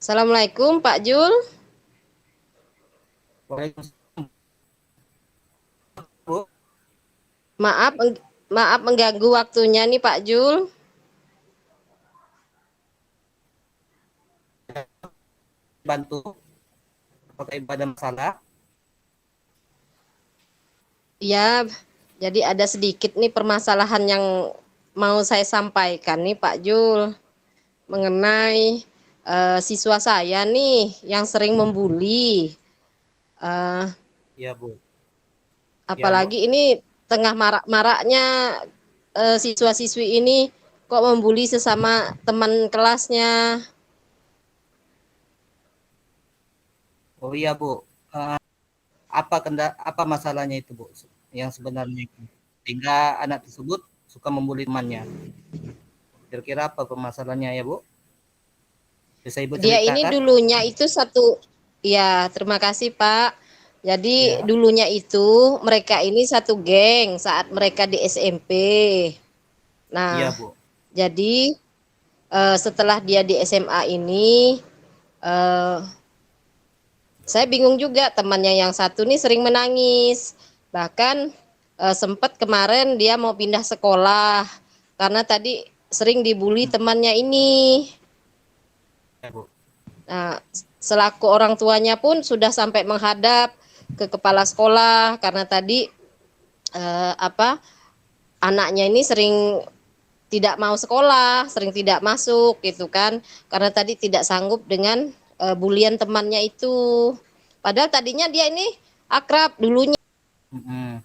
Assalamualaikum Pak Jul. Waalaikumsalam, Bu. Maaf, maaf mengganggu waktunya nih Pak Jul. Bantu apakah Ibu ada masalah? Ya, jadi ada sedikit nih permasalahan yang mau saya sampaikan nih Pak Jul mengenai siswa saya nih yang sering membuli. Eh, Iya, Bu. Iya, Bu. Apalagi ini tengah marak-maraknya siswa-siswi ini kok membuli sesama teman kelasnya. Oh iya, Bu. Eh, apa masalahnya itu, Bu? Yang sebenarnya itu. Sehingga anak tersebut suka membuli temannya. Kira-kira apa permasalahannya ya, Bu? Bisa Ibu Dia ini ceritakan? dulunya itu satu, ya terima kasih Pak. Jadi Ya. dulunya itu mereka ini satu geng saat mereka di SMP. Iya, Nah, Bu. jadi setelah dia di SMA ini, eh, saya bingung juga temannya yang satu nih sering menangis. Bahkan sempat kemarin dia mau pindah sekolah karena tadi sering dibully Hmm, temannya ini. Ya, Bu. Nah, selaku orang tuanya pun sudah sampai menghadap ke kepala sekolah karena tadi apa anaknya ini sering tidak mau sekolah, sering tidak masuk gitu kan, karena tadi tidak sanggup dengan bulian temannya itu. Padahal tadinya dia ini akrab dulunya. Mm-mm.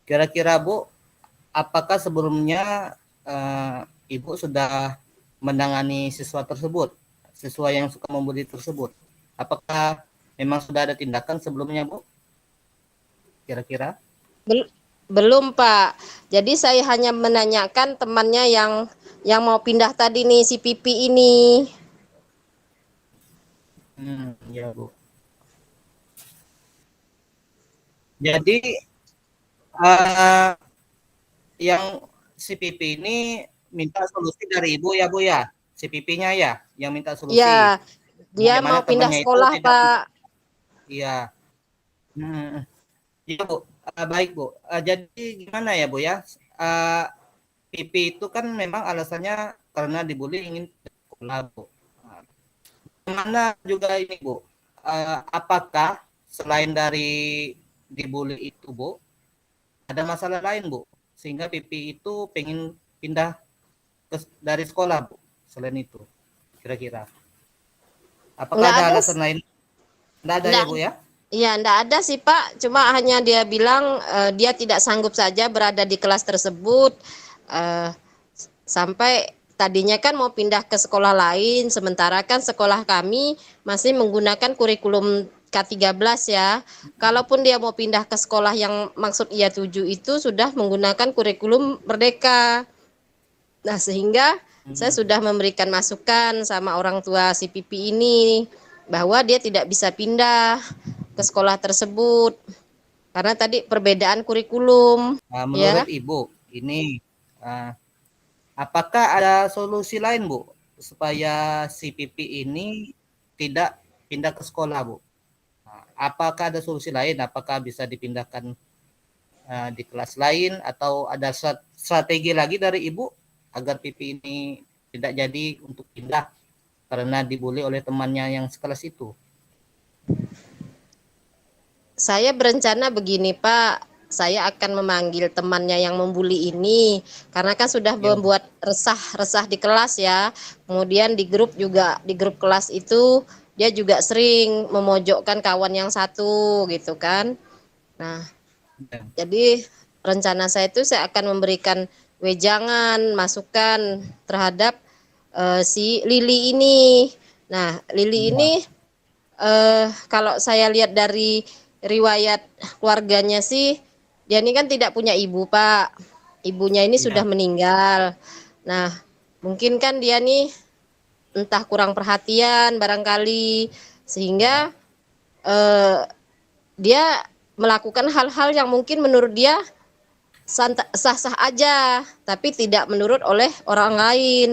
Kira-kira, Bu, apakah sebelumnya Ibu sudah menangani siswa tersebut, siswa yang suka membuli tersebut? Apakah memang sudah ada tindakan sebelumnya, Bu? Kira-kira? Bel- Belum Pak. Jadi saya hanya menanyakan temannya yang mau pindah tadi nih si Pipi ini. Ya, Bu. Jadi eh, yang si Pipi ini minta solusi dari Ibu ya, Bu ya? Si Pipinya ya, yang minta solusi. Ya, dia Bagaimana mau pindah temannya itu sekolah tidak Pak. iya. Hmm. Iya, Bu. Baik, Bu. Jadi gimana ya, Bu ya? Eh, Pipi itu kan memang alasannya karena dibully ingin sekolah, Bu. Nah, mana juga ini, Bu. Apakah selain dari dibully itu, Bu, ada masalah lain, Bu? Sehingga Pipi itu pengen pindah dari sekolah, Bu. Selain itu, kira-kira. Apakah Enggak ada ada, alasan lain? Tidak ada ya, enggak. Bu ya? Iya, enggak ada sih Pak. Cuma hanya dia bilang dia tidak sanggup saja berada di kelas tersebut. Eh, Sampai tadinya kan mau pindah ke sekolah lain, sementara kan sekolah kami masih menggunakan kurikulum K13 ya. Kalaupun dia mau pindah ke sekolah yang maksud ia tuju itu sudah menggunakan kurikulum Merdeka. Nah, sehingga saya Hmm. sudah memberikan masukan sama orang tua si Pipi ini bahwa dia tidak bisa pindah ke sekolah tersebut karena tadi perbedaan kurikulum Menurut ya. Ibu, ini uh, apakah ada solusi lain, Bu, supaya si Pipi ini tidak pindah ke sekolah, Bu? Nah, apakah ada solusi lain? Apakah bisa dipindahkan di kelas lain atau ada strategi lagi dari Ibu agar Pipi ini tidak jadi untuk pindah karena dibully oleh temannya yang sekelas itu? Saya berencana begini, Pak. Saya akan memanggil temannya yang membuli ini karena kan sudah Ya, Bu. membuat resah-resah di kelas ya. Kemudian di grup juga, di grup kelas itu dia juga sering memojokkan kawan yang satu gitu kan. Nah, Ya. jadi rencana saya itu saya akan memberikan wejangan, masukan terhadap si Lili ini. Nah, Lili ini Ya. kalau saya lihat dari riwayat keluarganya sih, dia ini kan tidak punya ibu, Pak. Ibunya ini sudah Ya. meninggal. Nah, mungkin kan dia nih entah kurang perhatian barangkali sehingga Ya. eh, dia melakukan hal-hal yang mungkin menurut dia sah-sah aja, tapi tidak menurut oleh orang lain.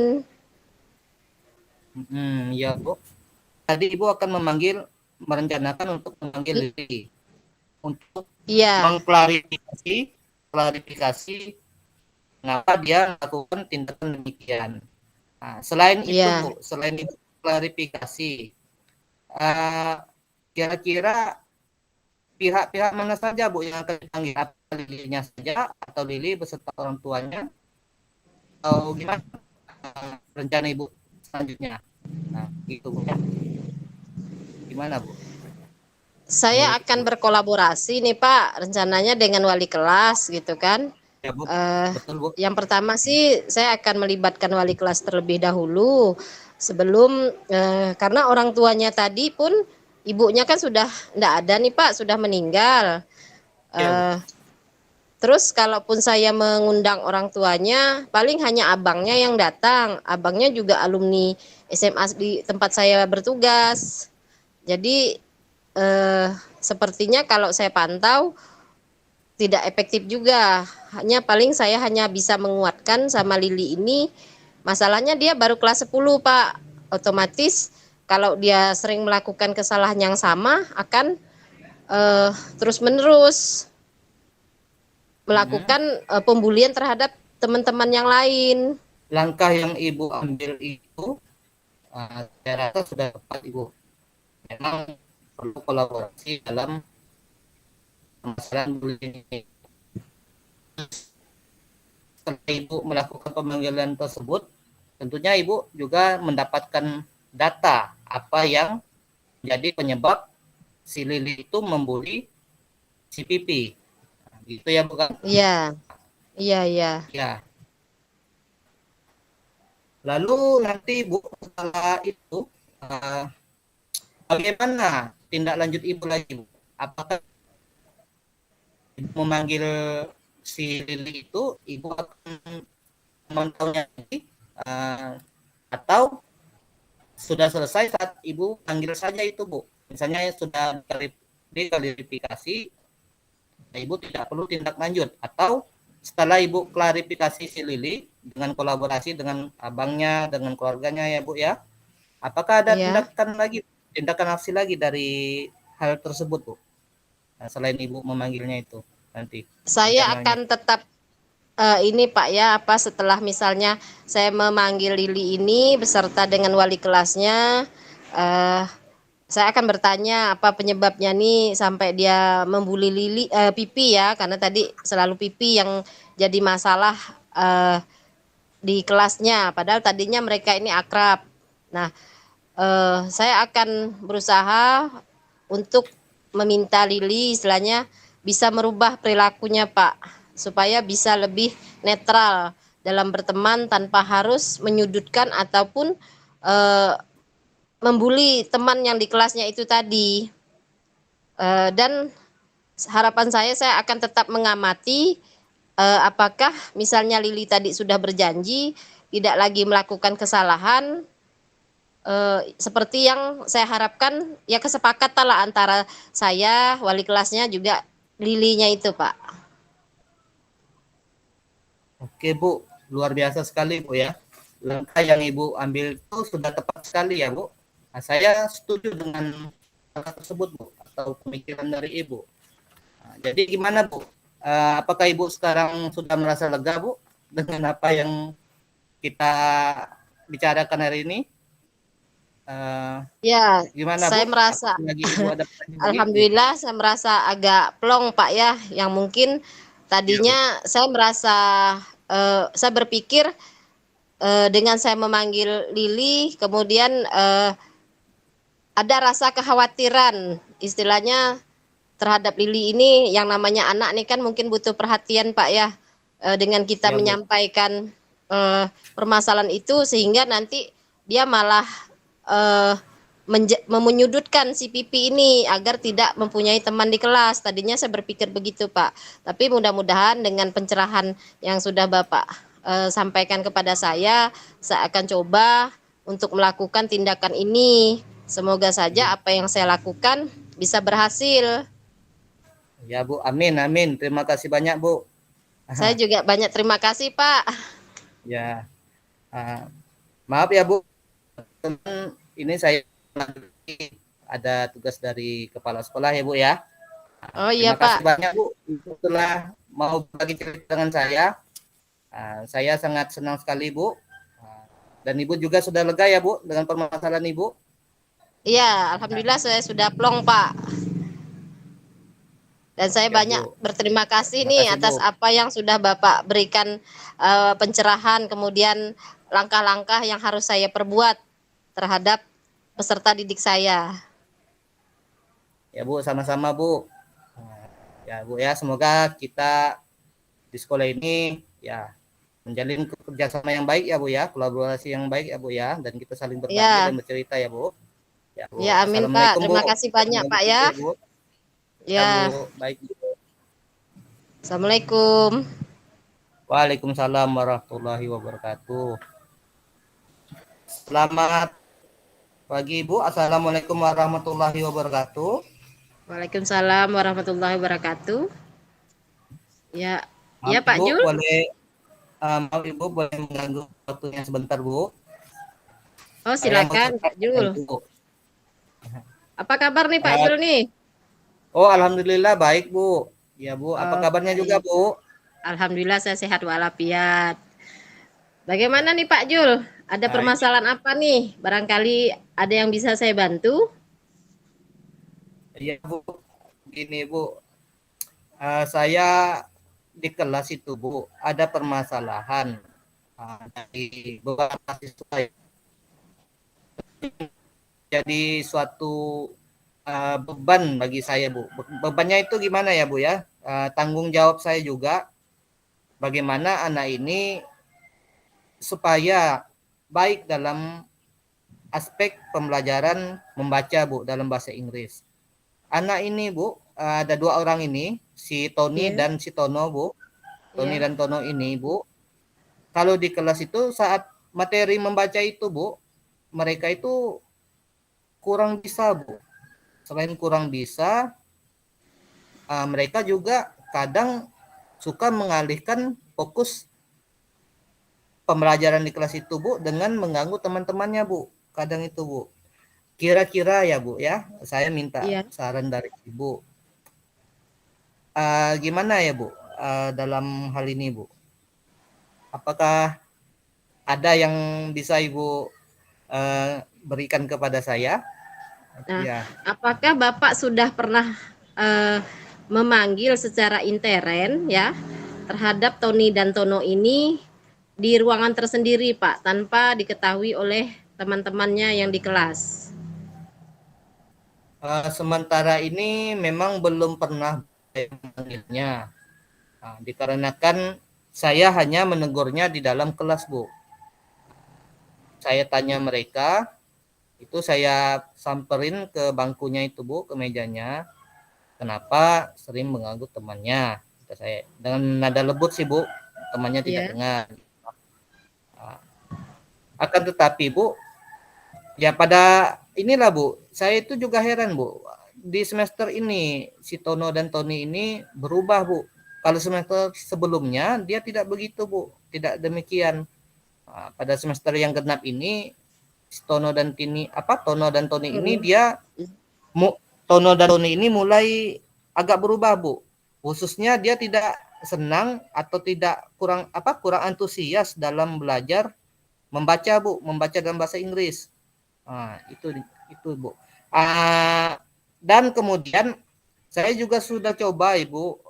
Ya, Bu. tadi Ibu akan merencanakan untuk memanggil Lili untuk Iya, klarifikasi mengapa dia melakukan tindakan demikian. Nah, selain itu iya. Bu, selain itu klarifikasi, kira-kira pihak-pihak mana saja Bu yang akan dipanggil? Apa Lilinya saja atau Lili beserta orang tuanya? Atau gimana rencana Ibu selanjutnya? Nah, gitu Bu ya. Gimana Bu? Saya Boleh akan Bu. berkolaborasi nih Pak, rencananya dengan wali kelas gitu kan. Ya Bu, Eh, betul Bu. yang pertama sih saya akan melibatkan wali kelas terlebih dahulu sebelum karena orang tuanya tadi pun ibunya kan sudah tidak ada nih Pak, sudah meninggal. Ya Bu. Eh, Terus kalaupun saya mengundang orang tuanya, paling hanya abangnya yang datang. Abangnya juga alumni SMA di tempat saya bertugas. Jadi eh, sepertinya kalau saya pantau tidak efektif juga. Saya hanya bisa menguatkan sama Lili ini. Masalahnya dia baru kelas 10, Pak. Otomatis kalau dia sering melakukan kesalahan yang sama akan terus-menerus Mhm. melakukan pembulian terhadap teman-teman yang lain. Langkah yang Ibu ambil itu saya rasa sudah tepat Ibu. Memang perlu kolaborasi dalam permasalahan bullying ini. Setelah Ibu melakukan pemanggilan tersebut, tentunya Ibu juga mendapatkan data apa yang menjadi penyebab si Lili itu membuli si Pipi. Nah, gitu ya bukan? Iya, iya, iya. Ya. Lalu nanti Bu setelah itu uh, bagaimana tindak lanjut Ibu lagi Bu? Apakah Ibu memanggil si Lili itu, Ibu akan memantaunya lagi, atau sudah selesai saat Ibu panggil saja itu Bu? Misalnya sudah diklarifikasi, Ibu tidak perlu tindak lanjut. Atau setelah Ibu klarifikasi si Lili dengan kolaborasi dengan abangnya, dengan keluarganya ya Bu ya, apakah ada Iya. tindakan aksi lagi dari hal tersebut Bu? Nah, selain Ibu memanggilnya itu nanti Saya rencananya. akan tetap ini Pak ya, apa setelah misalnya saya memanggil Lili ini beserta dengan wali kelasnya, eh, saya akan bertanya apa penyebabnya nih sampai dia membuli Lili Pipi ya, karena tadi selalu Pipi yang jadi masalah eh, di kelasnya. Padahal tadinya mereka ini akrab. Nah, saya akan berusaha untuk meminta Lili istilahnya bisa merubah perilakunya Pak, supaya bisa lebih netral dalam berteman tanpa harus menyudutkan ataupun eh, membuli teman yang di kelasnya itu tadi. Dan harapan saya akan tetap mengamati apakah misalnya Lili tadi sudah berjanji tidak lagi melakukan kesalahan seperti yang saya harapkan, ya kesepakatan lah antara saya, wali kelasnya juga Lilinya itu, Pak. Oke Bu, luar biasa sekali Bu ya. Langkah yang Ibu ambil itu sudah tepat sekali ya Bu. Nah, saya setuju dengan hal tersebut Bu, atau pemikiran dari Ibu. Nah, jadi gimana Bu? Apakah Ibu sekarang sudah merasa lega Bu dengan apa yang kita bicarakan hari ini? Ya, Gimana saya Bu? merasa, Apakah lagi Ibu ada pertanyaan lagi? Gitu. alhamdulillah saya merasa agak plong Pak ya, yang mungkin Ya Bu. tadinya saya merasa, saya berpikir dengan saya memanggil Lili, kemudian ada rasa kekhawatiran, istilahnya terhadap Lili ini yang namanya anak nih kan mungkin butuh perhatian Pak ya, dengan kita Ya Bu. menyampaikan permasalahan itu sehingga nanti dia malah eh, menyudutkan si Pipi ini agar tidak mempunyai teman di kelas. Tadinya saya berpikir begitu Pak, tapi mudah-mudahan dengan pencerahan yang sudah Bapak sampaikan kepada saya akan coba untuk melakukan tindakan ini. Semoga saja apa yang saya lakukan bisa berhasil. Ya Bu, amin amin. Terima kasih banyak Bu. Saya juga banyak terima kasih, Pak. Ya, maaf ya Bu, ini saya ada tugas dari kepala sekolah ya Bu ya. Oh iya Terima kasih Pak. banyak Bu telah mau berbagi cerita dengan saya. Saya sangat senang sekali Bu. Dan Ibu juga sudah lega ya Bu dengan permasalahan Ibu. Iya, alhamdulillah saya sudah plong Pak. Dan saya Ya banyak Bu. berterima kasih Terima nih kasih atas Bu. apa yang sudah Bapak berikan pencerahan, kemudian langkah-langkah yang harus saya perbuat terhadap peserta didik saya. Ya Bu, sama-sama Bu. Ya Bu ya, semoga kita di sekolah ini ya menjalin kerjasama yang baik ya Bu ya, kolaborasi yang baik ya Bu ya, dan kita saling berbagi dan Ya, bercerita ya Bu. Ya ya Bu, amin Pak. Assalamualaikum Terima Bu. kasih Saya banyak tinggal di Pak situ ya. ya Bu. Ya Ya, Bu, baik Bu. Assalamualaikum. Waalaikumsalam warahmatullahi wabarakatuh. Selamat pagi Bu, Assalamualaikum warahmatullahi wabarakatuh. Waalaikumsalam warahmatullahi wabarakatuh. Ya, ya Maaf Pak Ibu, Jul. boleh maaf Ibu boleh mengganggu waktunya sebentar Bu. Oh Saya mau silakan cerita Pak Jul. Bu. Apa kabar nih Pak Uh, Jul nih? Oh, alhamdulillah baik, Bu. Ya, Bu. Apa Oh kabarnya juga, baik. Bu? Alhamdulillah saya sehat walafiat. Bagaimana nih Pak Jul? Ada Ini, permasalahan apa nih? Barangkali ada yang bisa saya bantu? ya, Bu. Gini, Bu. Saya di kelas itu, Bu, ada permasalahan dari beberapa mahasiswa. Jadi suatu beban bagi saya, Bu. Bebannya itu gimana ya, Bu ya? Tanggung jawab saya juga bagaimana anak ini supaya baik dalam aspek pembelajaran membaca Bu dalam bahasa Inggris. Anak ini Bu, ada dua orang ini, si Tony Iya, dan si Tono Bu. Tony iya, dan Tono ini Bu, kalau di kelas itu saat materi membaca itu Bu, mereka itu kurang bisa Bu. Selain kurang bisa, mereka juga kadang suka mengalihkan fokus pembelajaran di kelas itu Bu dengan mengganggu teman-temannya Bu. Kadang itu Bu. Kira-kira ya Bu ya, saya minta iya. saran dari Ibu. Gimana ya Bu dalam hal ini Bu? Apakah ada yang bisa Ibu berikan kepada saya? Nah, Ya, apakah Bapak sudah pernah eh, memanggil secara intern ya terhadap Tony dan Tono ini di ruangan tersendiri, Pak, tanpa diketahui oleh teman-temannya yang di kelas? sementara ini memang belum pernah memanggilnya. Dikarenakan saya hanya menegurnya di dalam kelas Bu. Saya tanya mereka, itu saya samperin ke bangkunya itu Bu, ke mejanya. Kenapa sering mengganggu temannya? Kata saya dengan nada lembut sih Bu, temannya tidak Iya, dengar. Akan tetapi Bu, ya pada inilah Bu, saya itu juga heran Bu. Di semester ini si Tono dan Tony ini berubah Bu. Kalau semester sebelumnya dia tidak begitu Bu, tidak demikian. Pada semester yang genap ini si Tono dan Tony ini Tono. dia Tono dan Tony ini mulai agak berubah Bu. Khususnya dia tidak senang atau tidak kurang antusias dalam belajar membaca Bu, membaca dalam bahasa Inggris. Itu Bu. Dan kemudian saya juga sudah coba Ibu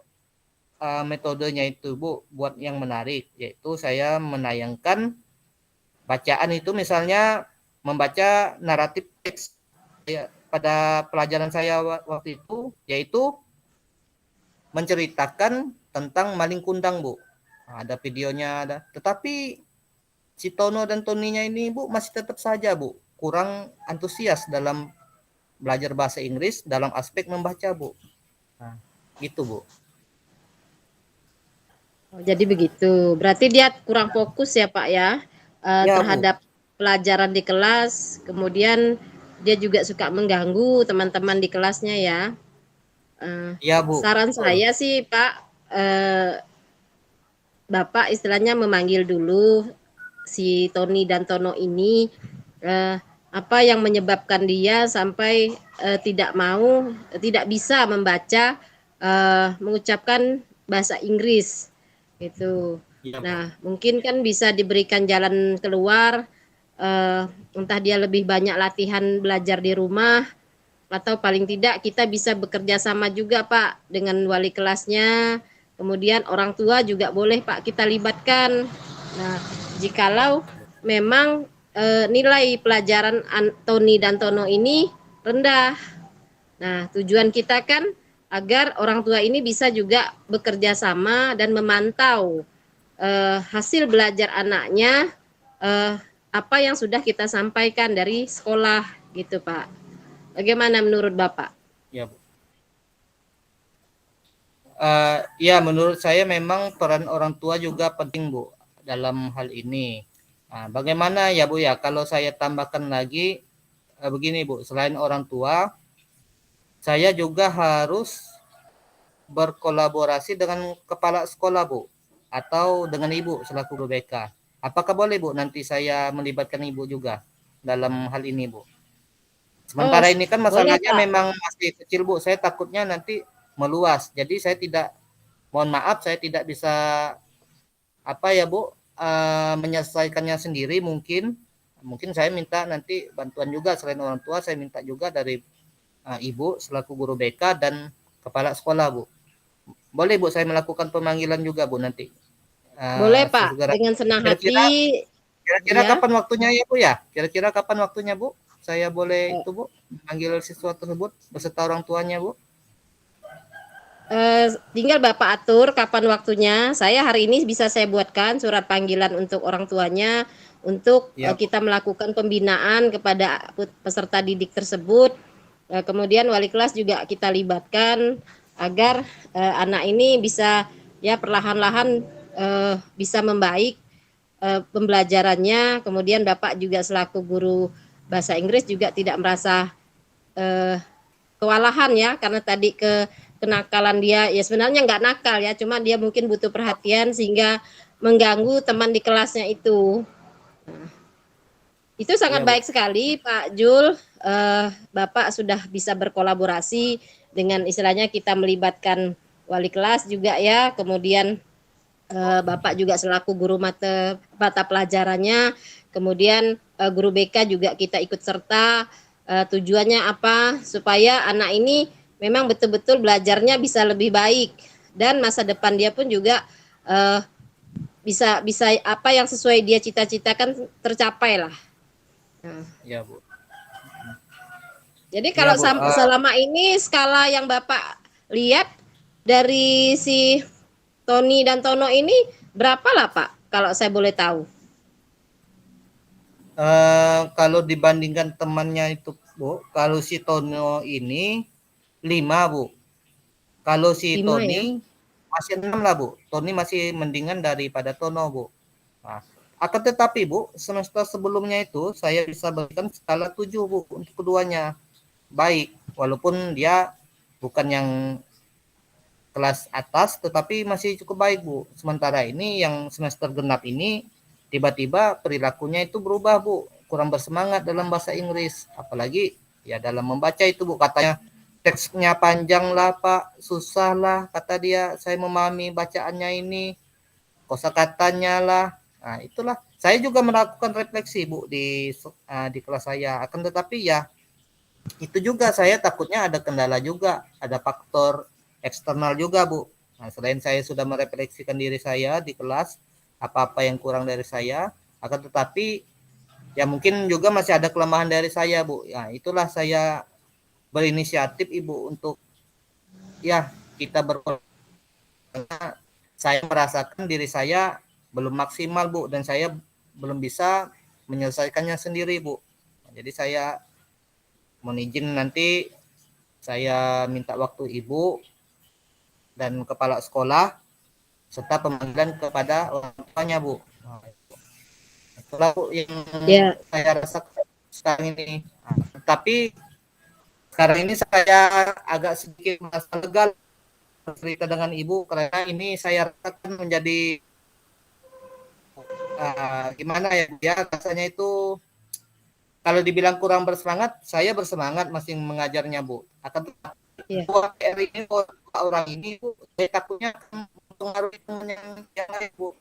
metodenya itu Bu buat yang menarik, yaitu saya menayangkan bacaan itu misalnya membaca naratif teks ya, pada pelajaran saya waktu itu, yaitu menceritakan tentang maling kundang Bu. Ada videonya ada, tetapi si Tono dan Toninya ini Bu masih tetap saja Bu kurang antusias dalam belajar bahasa Inggris dalam aspek membaca Bu. Gitu Bu. Oh, jadi begitu. Berarti dia kurang fokus ya, Pak ya, Ya Bu. terhadap pelajaran di kelas. Kemudian dia juga suka mengganggu teman-teman di kelasnya ya. Ya Bu. Saran Betul. saya sih, Pak, Bapak istilahnya memanggil dulu si Tony dan Tono ini, apa yang menyebabkan dia sampai tidak bisa membaca, mengucapkan bahasa Inggris gitu. Iya, Bu. Nah, mungkin kan bisa diberikan jalan keluar, eh, entah dia lebih banyak latihan belajar di rumah, atau paling tidak kita bisa bekerja sama juga Pak dengan wali kelasnya, kemudian orang tua juga boleh Pak kita libatkan. Nah, jikalau memang nilai pelajaran Tony dan Tono ini rendah. Nah, tujuan kita kan agar orang tua ini bisa juga bekerja sama dan memantau hasil belajar anaknya, eh, apa yang sudah kita sampaikan dari sekolah gitu Pak. Bagaimana menurut Bapak? Iya, Bu. Ya, menurut saya memang peran orang tua juga penting, Bu, dalam hal ini. Bagaimana ya, Bu ya? Kalau saya tambahkan lagi begini, Bu, selain orang tua, saya juga harus berkolaborasi dengan kepala sekolah, Bu, atau dengan Ibu selaku guru BK. Apakah boleh, Bu, nanti saya melibatkan Ibu juga dalam hal ini, Bu? Oh, Sementara ini kan boleh masalahnya Pak. memang masih kecil, Bu. Saya takutnya nanti meluas. Jadi saya tidak, mohon maaf, saya tidak bisa apa ya, Bu, menyelesaikannya sendiri mungkin. Mungkin saya minta nanti bantuan juga selain orang tua, saya minta juga dari Ibu selaku guru BK dan kepala sekolah, Bu. Boleh, Bu, saya melakukan pemanggilan juga, Bu, nanti. Boleh Pak, Sesegera. dengan senang hati. Kira-kira kira-kira Ya. kapan waktunya ya, Bu ya? Kira-kira kapan waktunya, Bu? Saya boleh Eh, itu, Bu, manggil siswa tersebut beserta orang tuanya, Bu? tinggal Bapak atur kapan waktunya. Saya hari ini bisa saya buatkan surat panggilan untuk orang tuanya untuk Ya, Bu. kita melakukan pembinaan kepada peserta didik tersebut. Kemudian wali kelas juga kita libatkan agar anak ini bisa ya perlahan-lahan bisa membaik pembelajarannya. Kemudian Bapak juga selaku guru bahasa Inggris juga tidak merasa eh, kewalahan ya karena tadi kenakalan dia ya sebenarnya nggak nakal ya cuma dia mungkin butuh perhatian sehingga mengganggu teman di kelasnya itu sangat Iya, Bu. baik sekali Pak Jul. Bapak sudah bisa berkolaborasi dengan istilahnya kita melibatkan wali kelas juga ya kemudian Bapak juga selaku guru mata pelajarannya, kemudian guru BK juga kita ikut serta. Tujuannya apa? Supaya anak ini memang betul-betul belajarnya bisa lebih baik dan masa depan dia pun juga uh, bisa bisa apa yang sesuai dia cita-citakan tercapai lah. Nah, Iya, Bu. jadi Iya, kalau Bu. selama ini skala yang Bapak lihat dari si Tony dan Tono ini berapa lah Pak? Kalau saya boleh tahu. Kalau dibandingkan temannya itu, Bu, kalau si Tono ini 5, Bu. Kalau si 5 Tony ya. masih 6 lah, Bu. Tony masih mendingan daripada Tono, Bu. Nah, akan tetapi, Bu, semester sebelumnya itu saya bisa berikan skala 7, Bu, untuk keduanya. Baik, walaupun dia bukan yang kelas atas tetapi masih cukup baik, Bu. Sementara ini yang semester genap ini tiba-tiba perilakunya itu berubah, Bu. Kurang bersemangat dalam bahasa Inggris. Apalagi ya dalam membaca itu, Bu. Katanya teksnya panjang lah, Pak. Susah lah kata dia. Saya memahami bacaannya ini. Kosakatanya lah. Nah, itulah. Saya juga melakukan refleksi, Bu, di kelas saya. Akan tetapi ya itu juga saya takutnya ada kendala juga, ada faktor eksternal juga, Bu. Nah, selain saya sudah merefleksikan diri saya di kelas, apa-apa yang kurang dari saya, akan tetapi ya mungkin juga masih ada kelemahan dari saya, Bu. Ya, itulah saya berinisiatif, Ibu, untuk ya kita saya merasakan diri saya belum maksimal, Bu, dan saya belum bisa menyelesaikannya sendiri, Bu. Jadi saya mohon izin nanti saya minta waktu Ibu dan kepala sekolah serta pemanggilan kepada orang tuanya, Bu. Nah, itulah, Bu, yang Ya, saya rasakan sekarang ini. Nah, tapi sekarang ini saya agak sedikit merasa lega cerita dengan Ibu karena ini saya rasakan menjadi uh, gimana ya, dia rasanya itu, kalau dibilang kurang bersemangat, saya bersemangat masih mengajarnya, Bu. Akan Iya. PR ini orang ini, Bu, saya takutnya akan mempengaruhi teman yang lain, Bu.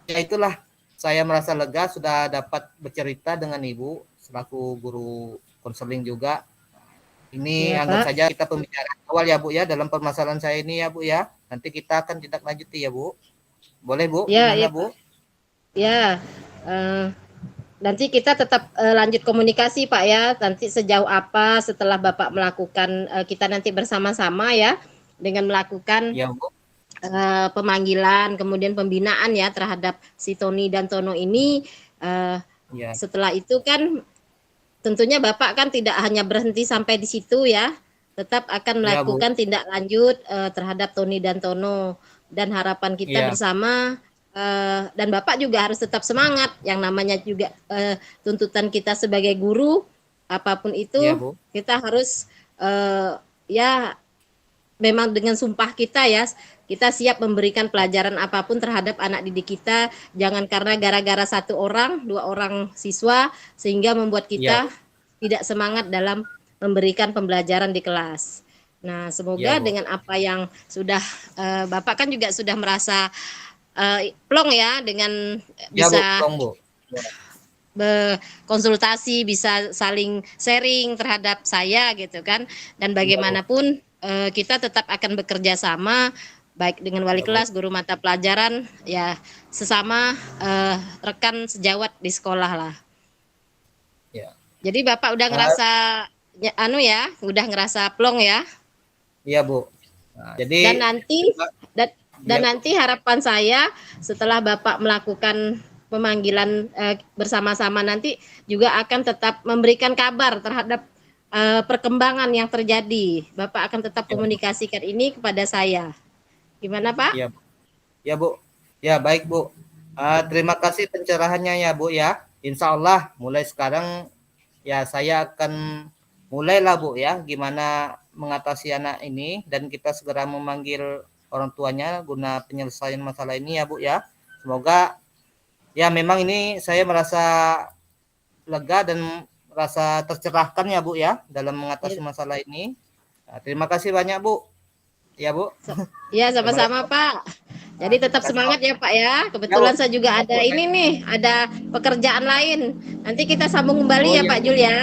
Ya itulah, saya merasa lega sudah dapat bercerita dengan Ibu selaku guru konseling juga. Ini Ya, anggap Pak. saja kita pembicaraan awal ya, Bu ya, dalam permasalahan saya ini ya, Bu ya. Nanti kita akan tindak lanjuti ya, Bu. Boleh, Bu? Ya, Gimana, ya, Bu? Pak. Ya. eh, Nanti kita tetap lanjut komunikasi Pak ya. Nanti sejauh apa setelah Bapak melakukan kita nanti bersama-sama ya dengan melakukan Ya, Bu. pemanggilan kemudian pembinaan ya terhadap si Tony dan Tono ini. Ya, Setelah itu kan tentunya Bapak kan tidak hanya berhenti sampai di situ ya, tetap akan ya, Bu. melakukan tindak lanjut terhadap Tony dan Tono dan harapan kita Ya, bersama dan Bapak juga harus tetap semangat yang namanya juga tuntutan kita sebagai guru apapun ya, itu Bu. kita harus ya memang dengan sumpah kita ya kita siap memberikan pelajaran apapun terhadap anak didik kita jangan karena gara-gara satu orang dua orang siswa sehingga membuat Ya, kita Bu. tidak semangat dalam memberikan pembelajaran di kelas. Nah, Ya, semoga Bu. dengan apa yang sudah Bapak kan juga sudah merasa plong ya dengan Ya, Bu. bisa Tolong, Bu. Ya, konsultasi, bisa saling sharing terhadap saya gitu kan. Dan ya, Bu. bagaimanapun kita tetap akan bekerja sama baik dengan wali Ya, Bu. kelas, guru mata pelajaran, ya sesama rekan sejawat di sekolah lah. Ya. Jadi Bapak udah ngerasa ya, udah ngerasa plong ya. Iya, Bu. Nah, jadi Dan nanti dan, ya, dan nanti harapan saya setelah Bapak melakukan pemanggilan bersama-sama nanti juga akan tetap memberikan kabar terhadap perkembangan yang terjadi. Bapak akan tetap ya, komunikasikan ini kepada saya. Gimana, Pak? ya, Bu. Ya, Bu. Ya, baik, Bu. Terima kasih pencerahannya ya, Bu ya. Insya Allah mulai sekarang ya saya akan mulailah, Bu ya, gimana mengatasi anak ini dan kita segera memanggil orang tuanya guna penyelesaian masalah ini ya, Bu ya. Semoga ya memang ini saya merasa lega dan merasa tercerahkan ya, Bu ya, dalam mengatasi Ya, masalah ini. Nah, terima kasih banyak, Bu. Ya, Bu. ya Terima kasih. sama-sama, Pak. Jadi Terima tetap kasih, Bu. semangat ya, Pak ya. Ya, Bu. Kebetulan saya juga Ya, ada Bu. ini nih, ada pekerjaan lain. Nanti kita sambung Oh kembali ya, ya, Pak Bu. Jul ya.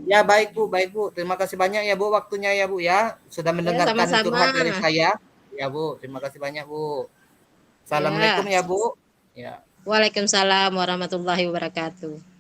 Ya, baik, Bu. Baik, Bu. Terima kasih banyak ya, Bu, waktunya ya, Bu ya. Sudah Ya, mendengarkan sama-sama. curhat dari saya. Ya, Bu. Terima kasih banyak, Bu. Assalamualaikum Ya. ya, Bu. Ya. Waalaikumsalam warahmatullahi wabarakatuh.